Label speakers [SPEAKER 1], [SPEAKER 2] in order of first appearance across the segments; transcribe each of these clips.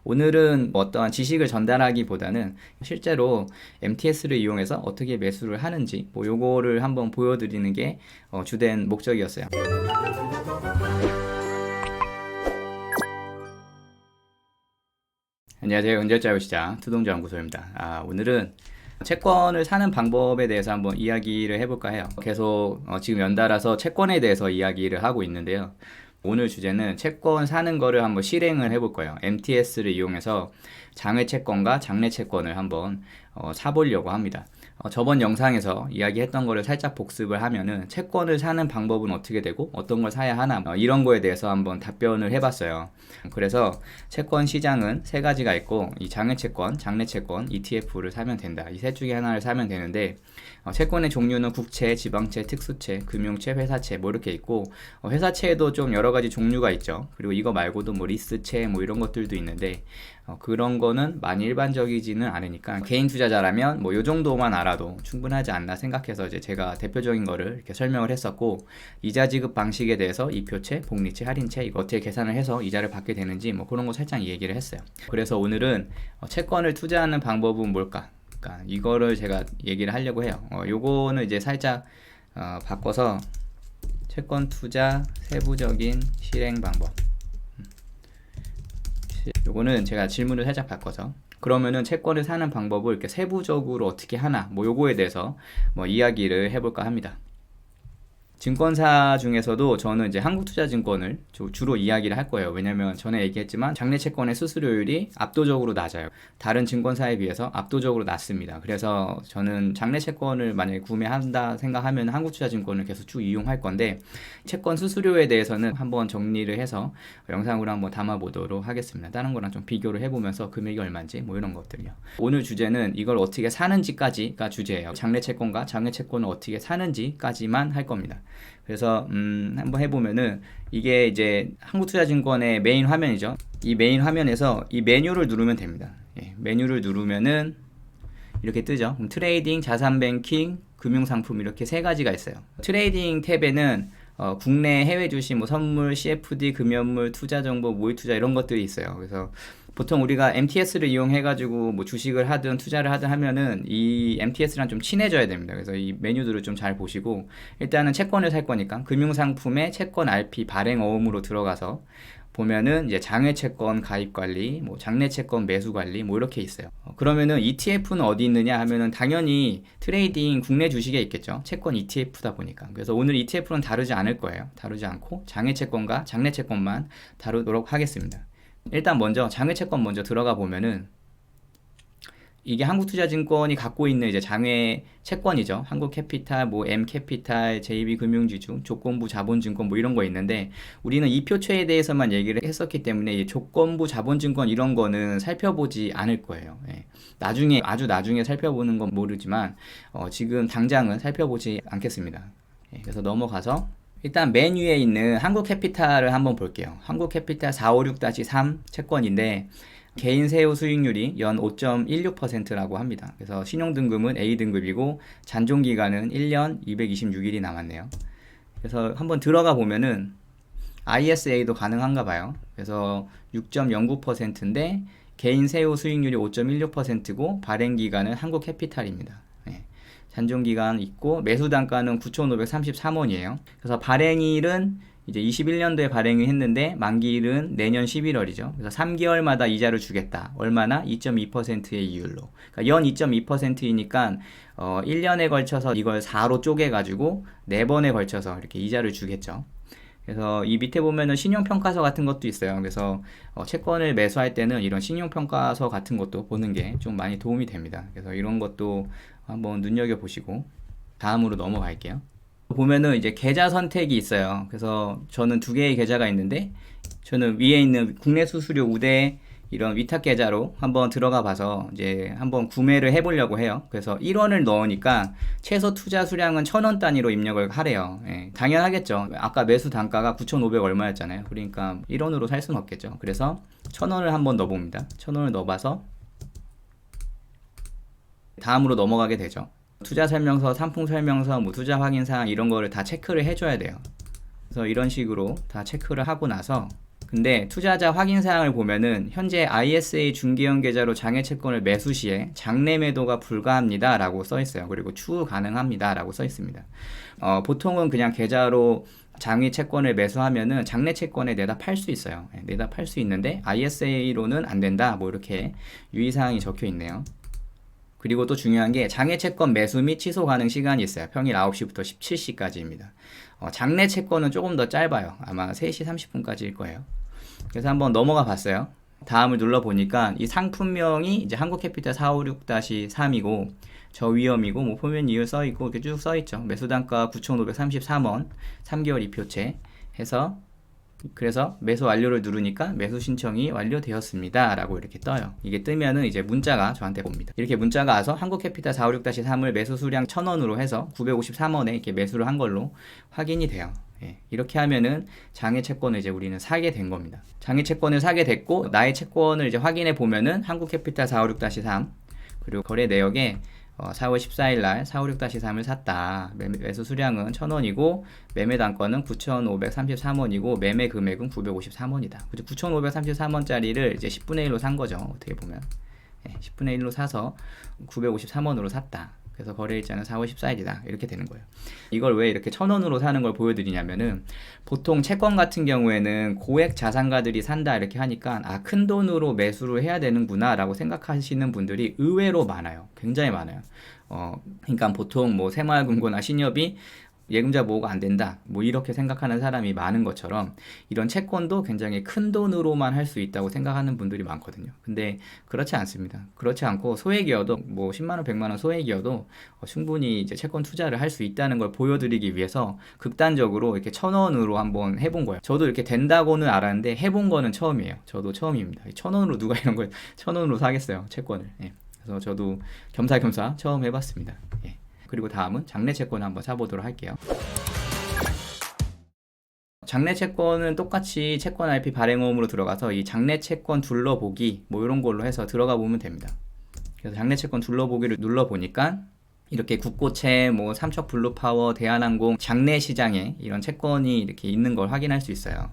[SPEAKER 1] 오늘은 뭐 어떠한 지식을 전달하기보다는 실제로 MTS를 이용해서 어떻게 매수를 하는지 뭐 요거를 한번 보여드리는 게 주된 목적이었어요. 안녕하세요. 은절자유시장 투동자연구소입니다. 오늘은 채권을 사는 방법에 대해서 한번 이야기를 해볼까 해요. 계속 지금 연달아서 채권에 대해서 이야기를 하고 있는데요. 오늘 주제는 채권 사는 거를 한번 실행을 해볼 거예요. MTS를 이용해서 장외 채권과 장내 채권을 한번 사보려고 합니다. 저번 영상에서 이야기했던 거를 살짝 복습을 하면은 채권을 사는 방법은 어떻게 되고 어떤 걸 사야 하나 이런 거에 대해서 한번 답변을 해봤어요. 그래서 채권 시장은 세 가지가 있고 이 장외 채권, 장내 채권, ETF를 사면 된다. 이 셋 중에 하나를 사면 되는데 채권의 종류는 국채, 지방채, 특수채, 금융채, 회사채 뭐 이렇게 있고 회사채에도 좀 여러 가지 종류가 있죠. 그리고 이거 말고도 뭐 리스채 뭐 이런 것들도 있는데 그런 거는 많이 일반적이지는 않으니까 개인 투자자라면 뭐 요 정도만 알아도 충분하지 않나 생각해서 이제 제가 대표적인 거를 이렇게 설명을 했었고 이자 지급 방식에 대해서 이표채, 복리채, 할인채 이거 어떻게 계산을 해서 이자를 받게 되는지 뭐 그런 거 살짝 얘기를 했어요. 그래서 오늘은 채권을 투자하는 방법은 뭘까? 그러니까 이거를 제가 얘기를 하려고 해요. 요거는 이제 살짝 바꿔서 채권 투자 세부적인 실행 방법. 요거는 제가 질문을 살짝 바꿔서 그러면은 채권을 사는 방법을 이렇게 세부적으로 어떻게 하나 뭐 요거에 대해서 뭐 이야기를 해볼까 합니다. 증권사 중에서도 저는 이제 한국투자증권을 주로 이야기를 할 거예요. 왜냐면 전에 얘기했지만 장내 채권의 수수료율이 압도적으로 낮아요. 다른 증권사에 비해서 압도적으로 낮습니다. 그래서 저는 장내 채권을 만약에 구매한다 생각하면 한국투자증권을 계속 쭉 이용할 건데 채권 수수료에 대해서는 한번 정리를 해서 영상으로 한번 담아보도록 하겠습니다. 다른 거랑 좀 비교를 해보면서 금액이 얼마인지 뭐 이런 것들요. 오늘 주제는 이걸 어떻게 사는지까지가 주제예요. 장내 채권과 장외 채권을 어떻게 사는지까지만 할 겁니다. 그래서 한번 해보면은 이게 이제 한국투자증권의 메인 화면이죠. 이 메인 화면에서 이 메뉴를 누르면 됩니다. 메뉴를 누르면은 이렇게 뜨죠. 그럼 트레이딩, 자산뱅킹, 금융상품 이렇게 세 가지가 있어요. 트레이딩 탭에는 국내 해외 주식, 뭐 선물, CFD, 금연물, 투자정보, 모의투자 이런 것들이 있어요. 그래서 보통 우리가 MTS를 이용해가지고 뭐 주식을 하든 투자를 하든 하면은 이 MTS랑 좀 친해져야 됩니다. 그래서 이 메뉴들을 좀 잘 보시고 일단은 채권을 살 거니까 금융상품에 채권 RP 발행 어음으로 들어가서 보면은 이제 장외 채권 가입 관리, 뭐 장내 채권 매수 관리 뭐 이렇게 있어요. 그러면은 ETF는 어디 있느냐 하면은 당연히 트레이딩 국내 주식에 있겠죠. 채권 ETF다 보니까. 그래서 오늘 ETF는 다루지 않을 거예요. 다루지 않고 장외 채권과 장내 채권만 다루도록 하겠습니다. 일단 먼저 장외 채권 먼저 들어가 보면은 이게 한국투자증권이 갖고 있는 이제 장외 채권이죠. 한국캐피탈, 뭐 M캐피탈, JB금융지주, 조건부 자본증권 뭐 이런 거 있는데 우리는 이표채에 대해서만 얘기를 했었기 때문에 이 조건부 자본증권 이런 거는 살펴보지 않을 거예요. 나중에 아주 나중에 살펴보는 건 모르지만 지금 당장은 살펴보지 않겠습니다. 그래서 넘어가서 일단 맨 위에 있는 한국캐피탈을 한번 볼게요. 한국캐피탈 456-3 채권인데 개인 세후 수익률이 연 5.16%라고 합니다. 그래서 신용등급은 A등급이고 잔존기간은 1년 226일이 남았네요. 그래서 한번 들어가 보면은 ISA도 가능한가 봐요. 그래서 6.09%인데 개인 세후 수익률이 5.16%고 발행기간은 한국캐피탈입니다. 잔존기간 있고 매수 단가는 9,533원이에요. 그래서 발행일은 이제 21년도에 발행을 했는데 만기일은 내년 11월이죠. 그래서 3개월마다 이자를 주겠다. 얼마나? 2.2%의 이율로. 그러니까 연 2.2%이니까 1년에 걸쳐서 이걸 4로 쪼개가지고 4번에 걸쳐서 이렇게 이자를 주겠죠. 그래서 이 밑에 보면은 신용평가서 같은 것도 있어요. 그래서 채권을 매수할 때는 이런 신용평가서 같은 것도 보는 게 좀 많이 도움이 됩니다. 그래서 이런 것도 한번 눈여겨보시고 다음으로 넘어갈게요. 보면은 이제 계좌 선택이 있어요. 그래서 저는 두 개의 계좌가 있는데 저는 위에 있는 국내 수수료 우대 이런 위탁 계좌로 한번 들어가 봐서 이제 한번 구매를 해보려고 해요. 그래서 1원을 넣으니까 최소 투자 수량은 1,000원 단위로 입력을 하래요. 당연하겠죠. 아까 매수 단가가 9,500 얼마였잖아요. 그러니까 1원으로 살 수는 없겠죠. 그래서 1,000원을 한번 넣어봅니다. 1,000원을 넣어봐서 다음으로 넘어가게 되죠. 투자 설명서, 상품 설명서, 뭐 투자 확인 사항 이런 거를 다 체크를 해줘야 돼요. 그래서 이런 식으로 다 체크를 하고 나서 근데 투자자 확인 사항을 보면은 현재 ISA 중개형 계좌로 장외 채권을 매수 시에 장내 매도가 불가합니다 라고 써 있어요. 그리고 추후 가능합니다 라고 써 있습니다. 보통은 그냥 계좌로 장외 채권을 매수하면은 장내 채권에 내다 팔 수 있어요. 내다 팔 수 있는데 ISA로는 안 된다. 뭐 이렇게 유의사항이 적혀 있네요. 그리고 또 중요한 게 장외 채권 매수 및 취소 가능 시간이 있어요. 평일 9시부터 17시까지입니다. 장내 채권은 조금 더 짧아요. 아마 3시 30분까지일 거예요. 그래서 한번 넘어가 봤어요. 다음을 눌러보니까 이 상품명이 이제 한국캐피탈 456-3이고 저위험이고 뭐 표면 이유 써있고 이렇게 쭉 써있죠. 매수단가 9,533원 3개월 이표채 해서 그래서 매수 완료를 누르니까 매수 신청이 완료되었습니다 라고 이렇게 떠요. 이게 뜨면은 이제 문자가 저한테 옵니다. 이렇게 문자가 와서 한국캐피탈 456-3을 매수 수량 1,000원으로 해서 953원에 이렇게 매수를 한 걸로 확인이 돼요. 이렇게 하면은 장외 채권을 이제 우리는 사게 된 겁니다. 장외 채권을 사게 됐고 나의 채권을 이제 확인해 보면은 한국캐피탈 456-3 그리고 거래 내역에 4월 14일 날 456-3을 샀다. 매수 수량은 1,000원이고 매매 단가는 9,533원이고 매매 금액은 953원이다. 9,533원짜리를 이제 10분의 1로 산 거죠. 어떻게 보면 10분의 1로 사서 953원으로 샀다. 그래서 거래일자는 4월 14일이다. 이렇게 되는 거예요. 이걸 왜 이렇게 1,000원으로 사는 걸 보여드리냐면은 보통 채권 같은 경우에는 고액 자산가들이 산다 이렇게 하니까 큰 돈으로 매수를 해야 되는구나 라고 생각하시는 분들이 의외로 많아요. 굉장히 많아요. 그러니까 보통 뭐 새마을금고나 신협이 예금자 보호가 안 된다 뭐 이렇게 생각하는 사람이 많은 것처럼 이런 채권도 굉장히 큰 돈으로만 할 수 있다고 생각하는 분들이 많거든요. 근데 그렇지 않습니다. 그렇지 않고 소액이어도 뭐 10만원 100만원 소액이어도 충분히 이제 채권 투자를 할 수 있다는 걸 보여드리기 위해서 극단적으로 이렇게 1,000원으로 한번 해본 거예요. 저도 이렇게 된다고는 알았는데 해본 거는 처음이에요. 저도 처음입니다. 1,000원으로 누가 이런 걸 1,000원으로 사겠어요 채권을. 그래서 저도 겸사겸사 처음 해봤습니다. 그리고 다음은 장내 채권을 한번 사보도록 할게요. 장내 채권은 똑같이 채권 RP 발행홈으로 들어가서 이 장내 채권 둘러보기 뭐 이런 걸로 해서 들어가 보면 됩니다. 그래서 장내 채권 둘러보기를 눌러보니까 이렇게 국고채, 뭐 삼척블루파워, 대한항공 장내 시장에 이런 채권이 이렇게 있는 걸 확인할 수 있어요.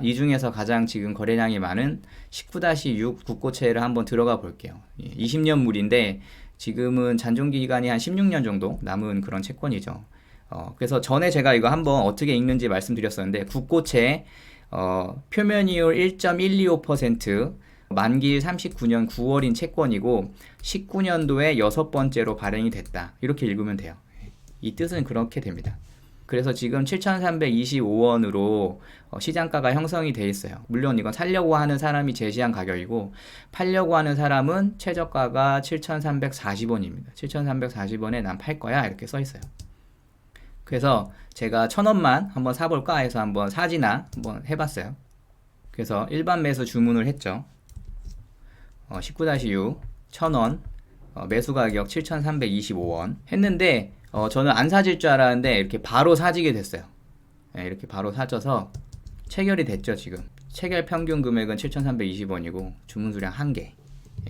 [SPEAKER 1] 이 중에서 가장 지금 거래량이 많은 19-6 국고채를 한번 들어가 볼게요. 20년 물인데 지금은 잔존기간이 한 16년 정도 남은 그런 채권이죠. 그래서 전에 제가 이거 한번 어떻게 읽는지 말씀드렸었는데 국고채 표면이율 1.125% 만기일 39년 9월인 채권이고 19년도에 6번째로 발행이 됐다. 이렇게 읽으면 돼요. 이 뜻은 그렇게 됩니다. 그래서 지금 7,325원으로 시장가가 형성이 돼 있어요. 물론 이건 살려고 하는 사람이 제시한 가격이고 팔려고 하는 사람은 최저가가 7,340원입니다. 7,340원에 난 팔 거야 이렇게 써 있어요. 그래서 제가 1,000원만 한번 사볼까 해서 한번 사지나 한번 해봤어요. 그래서 일반 매수 주문을 했죠. 19-6 1,000원 매수 가격 7,325원 했는데 저는 안 사질 줄 알았는데 이렇게 바로 사지게 됐어요. 이렇게 바로 사져서 체결이 됐죠. 지금 체결 평균 금액은 7,320원이고 주문 수량 1개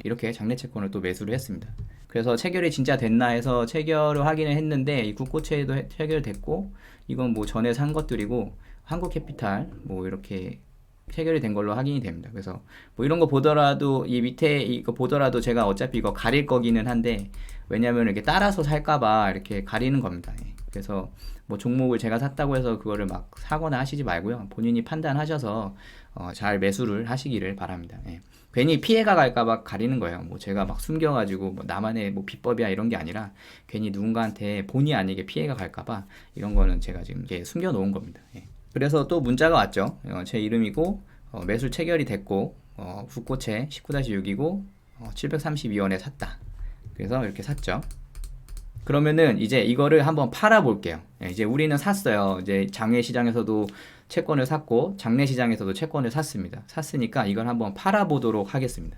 [SPEAKER 1] 이렇게 장내 채권을 또 매수를 했습니다. 그래서 체결이 진짜 됐나 해서 체결을 확인을 했는데 이 국고채도 체결됐고 이건 뭐 전에 산 것들이고 한국캐피탈 뭐 이렇게 체결이 된 걸로 확인이 됩니다. 그래서 뭐 이런 거 보더라도 이 밑에 이거 보더라도 제가 어차피 이거 가릴 거기는 한데 왜냐면 이렇게 따라서 살까봐 이렇게 가리는 겁니다. 그래서 뭐 종목을 제가 샀다고 해서 그거를 막 사거나 하시지 말고요. 본인이 판단하셔서 잘 매수를 하시기를 바랍니다. 괜히 피해가 갈까봐 가리는 거예요. 뭐 제가 막 숨겨가지고 뭐 나만의 뭐 비법이야 이런 게 아니라 괜히 누군가한테 본의 아니게 피해가 갈까봐 이런 거는 제가 지금 이렇게 숨겨놓은 겁니다. 그래서 또 문자가 왔죠. 제 이름이고 매수 체결이 됐고 국고채 19-6이고 732원에 샀다. 그래서 이렇게 샀죠. 그러면은 이제 이거를 한번 팔아 볼게요. 이제 우리는 샀어요. 이제 장외 시장에서도 채권을 샀고 장내 시장에서도 채권을 샀습니다. 샀으니까 이걸 한번 팔아 보도록 하겠습니다.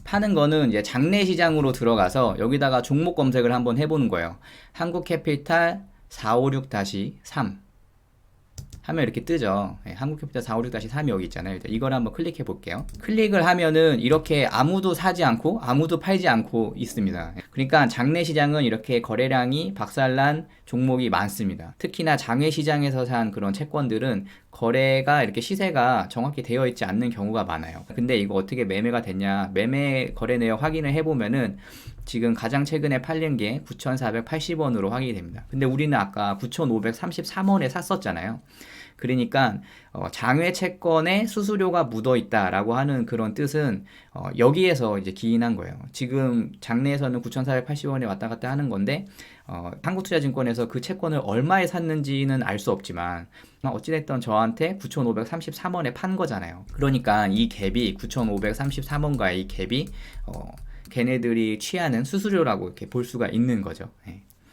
[SPEAKER 1] 파는 거는 이제 장내 시장으로 들어가서 여기다가 종목 검색을 한번 해보는 거예요. 한국캐피탈 456-3 하면 이렇게 뜨죠. 한국캐피탈 456-3이 여기 있잖아요. 일단 이걸 한번 클릭해 볼게요. 클릭을 하면은 이렇게 아무도 사지 않고 아무도 팔지 않고 있습니다. 그러니까 장내시장은 이렇게 거래량이 박살난 종목이 많습니다. 특히나 장외시장에서 산 그런 채권들은 거래가 이렇게 시세가 정확히 되어 있지 않는 경우가 많아요. 근데 이거 어떻게 매매가 됐냐, 매매 거래 내역 확인을 해보면은 지금 가장 최근에 팔린 게 9,480원으로 확인이 됩니다. 근데 우리는 아까 9,533원에 샀었잖아요. 그러니까 장외 채권에 수수료가 묻어 있다라고 하는 그런 뜻은 여기에서 이제 기인한 거예요. 지금 장내에서는 9,480원에 왔다 갔다 하는 건데 한국투자증권에서 그 채권을 얼마에 샀는지는 알 수 없지만 어찌됐든 저한테 9,533원에 판 거잖아요. 그러니까 이 갭이 9,533원과의 이 갭이 걔네들이 취하는 수수료라고 이렇게 볼 수가 있는 거죠.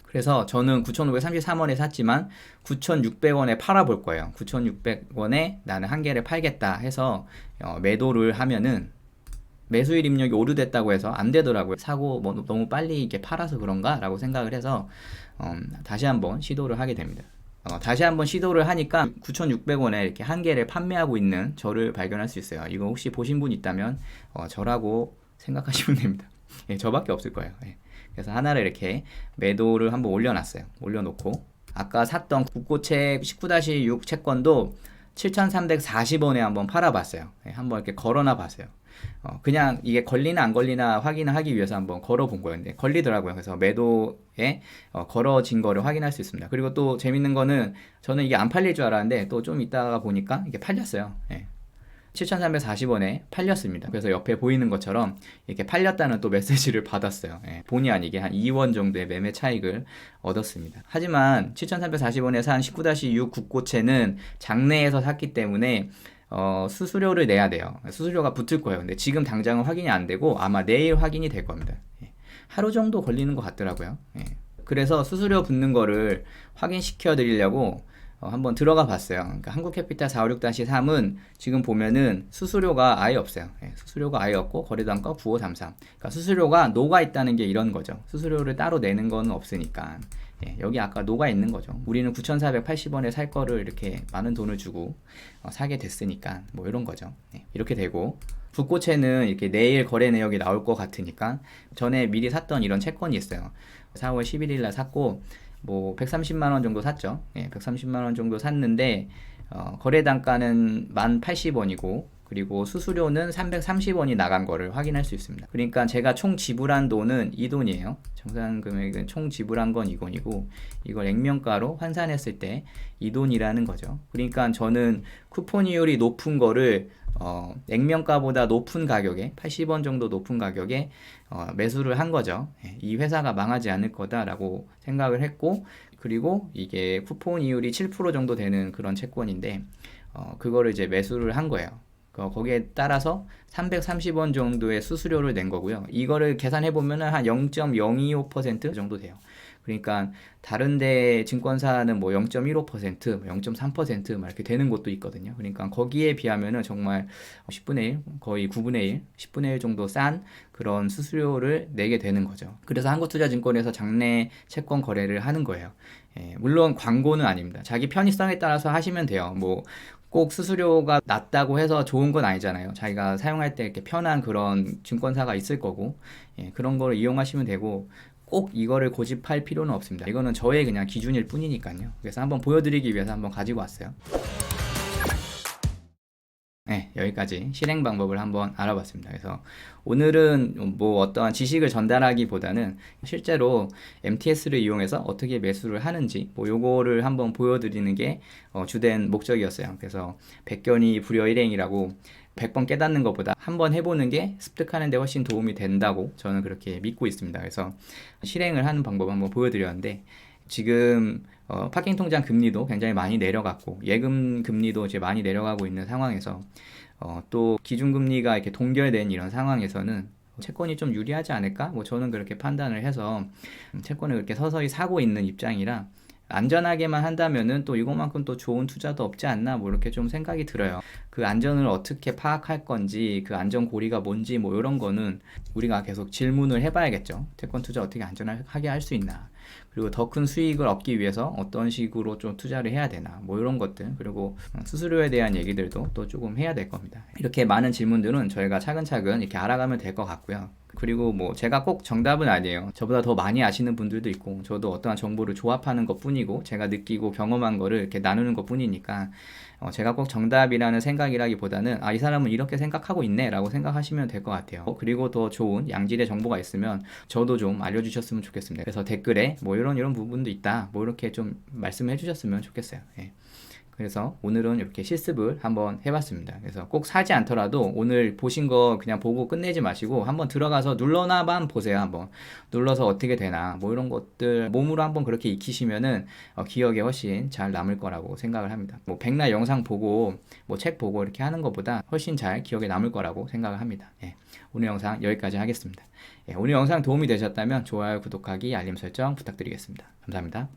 [SPEAKER 1] 그래서 저는 9,533원에 샀지만 9,600원에 팔아볼 거예요. 9,600원에 나는 한 개를 팔겠다 해서 매도를 하면은 매수일 입력이 오류됐다고 해서 안 되더라고요. 사고 뭐 너무 빨리 이렇게 팔아서 그런가? 라고 생각을 해서 다시 한번 시도를 하게 됩니다. 다시 한번 시도를 하니까 9,600원에 이렇게 한 개를 판매하고 있는 저를 발견할 수 있어요. 이거 혹시 보신 분 있다면 저라고 생각하시면 됩니다. 저밖에 없을 거예요. 그래서 하나를 이렇게 매도를 한번 올려놨어요. 올려놓고 아까 샀던 국고채 19-6 채권도 7,340원에 한번 팔아봤어요. 한번 이렇게 걸어놔 봤어요. 그냥 이게 걸리나 안 걸리나 확인하기 위해서 한번 걸어본 거예요. 근데 걸리더라고요. 그래서 매도에 걸어진 거를 확인할 수 있습니다. 그리고 또 재밌는 거는 저는 이게 안 팔릴 줄 알았는데 또 좀 있다가 보니까 이게 팔렸어요. 7,340원에 팔렸습니다. 그래서 옆에 보이는 것처럼 이렇게 팔렸다는 또 메시지를 받았어요. 본의 아니게 한 2원 정도의 매매 차익을 얻었습니다. 하지만 7,340원에 산 19-6 국고채는 장내에서 샀기 때문에 수수료를 내야 돼요. 수수료가 붙을 거예요. 근데 지금 당장은 확인이 안 되고 아마 내일 확인이 될 겁니다. 하루 정도 걸리는 것 같더라고요. 그래서 수수료 붙는 거를 확인시켜 드리려고 한번 들어가 봤어요. 그러니까 한국캐피탈 456-3은 지금 보면은 수수료가 아예 없어요. 수수료가 아예 없고 거래단가 9533. 그러니까 수수료가 녹아 있다는 게 이런 거죠. 수수료를 따로 내는 건 없으니까. 여기 아까 녹아 있는 거죠. 우리는 9,480원에 살 거를 이렇게 많은 돈을 주고 사게 됐으니까 뭐 이런 거죠. 이렇게 되고 국고채는 이렇게 내일 거래 내역이 나올 것 같으니까 전에 미리 샀던 이런 채권이 있어요. 4월 11일 날 샀고 뭐 130만 원 정도 샀죠. 130만 원 정도 샀는데 거래 단가는 1,080원이고 그리고 수수료는 330원이 나간 거를 확인할 수 있습니다. 그러니까 제가 총 지불한 돈은 이 돈이에요. 정산 금액은 총 지불한 건 이건이고 이걸 액면가로 환산했을 때 이 돈이라는 거죠. 그러니까 저는 쿠폰 이율이 높은 거를 액면가보다 높은 가격에 80원 정도 높은 가격에 매수를 한 거죠. 이 회사가 망하지 않을 거다라고 생각을 했고 그리고 이게 쿠폰 이율이 7% 정도 되는 그런 채권인데 그거를 이제 매수를 한 거예요. 거기에 따라서 330원 정도의 수수료를 낸 거고요. 이거를 계산해 보면 한 0.025% 정도 돼요. 그러니까 다른데 증권사는 뭐 0.15%, 0.3% 막 이렇게 되는 곳도 있거든요. 그러니까 거기에 비하면은 정말 10분의 1, 거의 9분의 1, 10분의 1 정도 싼 그런 수수료를 내게 되는 거죠. 그래서 한국투자증권에서 장내 채권 거래를 하는 거예요. 물론 광고는 아닙니다. 자기 편의성에 따라서 하시면 돼요. 뭐 꼭 수수료가 낮다고 해서 좋은 건 아니잖아요. 자기가 사용할 때 이렇게 편한 그런 증권사가 있을 거고 그런 거를 이용하시면 되고 꼭 이거를 고집할 필요는 없습니다. 이거는 저의 그냥 기준일 뿐이니까요. 그래서 한번 보여드리기 위해서 한번 가지고 왔어요. 여기까지 실행 방법을 한번 알아봤습니다. 그래서 오늘은 뭐 어떠한 지식을 전달하기보다는 실제로 MTS를 이용해서 어떻게 매수를 하는지 뭐 요거를 한번 보여드리는 게 주된 목적이었어요. 그래서 백견이 불여일행이라고 100번 깨닫는 것보다 한번 해보는 게 습득하는 데 훨씬 도움이 된다고 저는 그렇게 믿고 있습니다. 그래서 실행을 하는 방법 한번 보여드렸는데 지금 파킹 통장 금리도 굉장히 많이 내려갔고 예금 금리도 이제 많이 내려가고 있는 상황에서 또 기준금리가 이렇게 동결된 이런 상황에서는 채권이 좀 유리하지 않을까? 뭐 저는 그렇게 판단을 해서 채권을 그렇게 서서히 사고 있는 입장이라 안전하게만 한다면은 또 이것만큼 또 좋은 투자도 없지 않나 뭐 이렇게 좀 생각이 들어요. 그 안전을 어떻게 파악할 건지, 그 안전 고리가 뭔지 뭐 이런 거는 우리가 계속 질문을 해봐야겠죠. 채권 투자 어떻게 안전하게 할 수 있나, 그리고 더 큰 수익을 얻기 위해서 어떤 식으로 좀 투자를 해야 되나 뭐 이런 것들, 그리고 수수료에 대한 얘기들도 또 조금 해야 될 겁니다. 이렇게 많은 질문들은 저희가 차근차근 이렇게 알아가면 될 것 같고요. 그리고 뭐 제가 꼭 정답은 아니에요. 저보다 더 많이 아시는 분들도 있고, 저도 어떠한 정보를 조합하는 것 뿐이고, 제가 느끼고 경험한 거를 이렇게 나누는 것 뿐이니까 제가 꼭 정답이라는 생각이라기보다는 이 사람은 이렇게 생각하고 있네 라고 생각하시면 될 것 같아요. 그리고 더 좋은 양질의 정보가 있으면 저도 좀 알려주셨으면 좋겠습니다. 그래서 댓글에 뭐 이런 부분도 있다 뭐 이렇게 좀 말씀해 주셨으면 좋겠어요. 예. 그래서 오늘은 이렇게 실습을 한번 해봤습니다. 그래서 꼭 사지 않더라도 오늘 보신 거 그냥 보고 끝내지 마시고 한번 들어가서 눌러나만 보세요. 한번 눌러서 어떻게 되나 뭐 이런 것들 몸으로 한번 그렇게 익히시면은 기억에 훨씬 잘 남을 거라고 생각을 합니다. 뭐 백날 영상 보고 뭐 책 보고 이렇게 하는 것보다 훨씬 잘 기억에 남을 거라고 생각을 합니다. 예. 오늘 영상 여기까지 하겠습니다. 예. 오늘 영상 도움이 되셨다면 좋아요, 구독하기, 알림 설정 부탁드리겠습니다. 감사합니다.